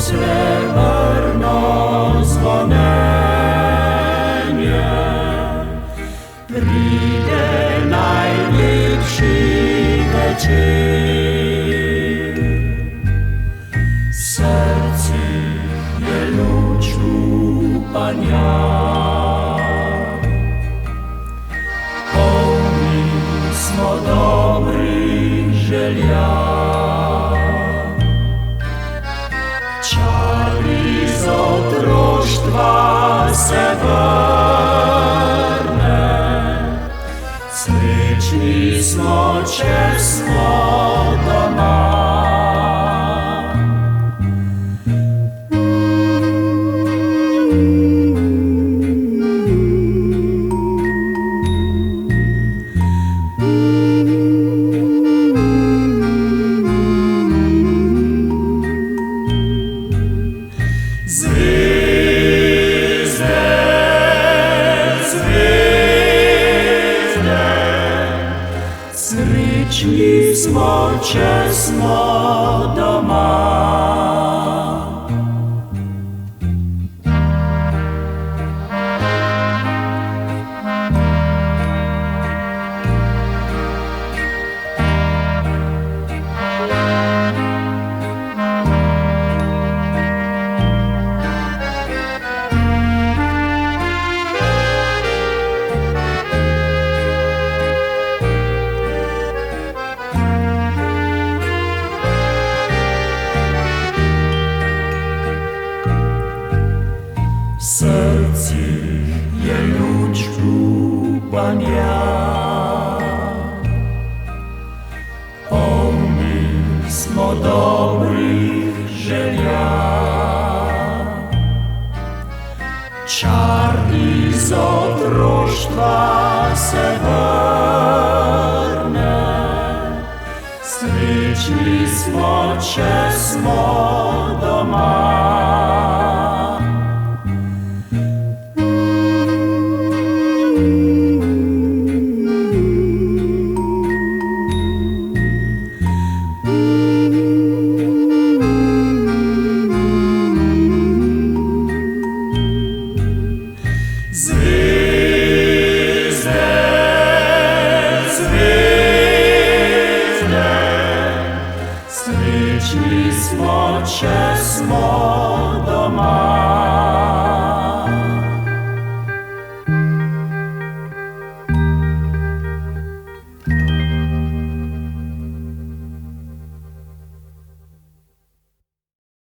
srebrno zvonjenje, pride najlepši večer. V srcih je luč upanja, polni smo dobrih želja. Čar iz otroštva se vrne, srečni smo, če smo doma. Srečni smo, če smo doma. V srcih je luč upanja, polni smo dobrih želja. Čar iz otroštva se vrne, srečni smo, če smo doma. Srečni smo, če smo doma.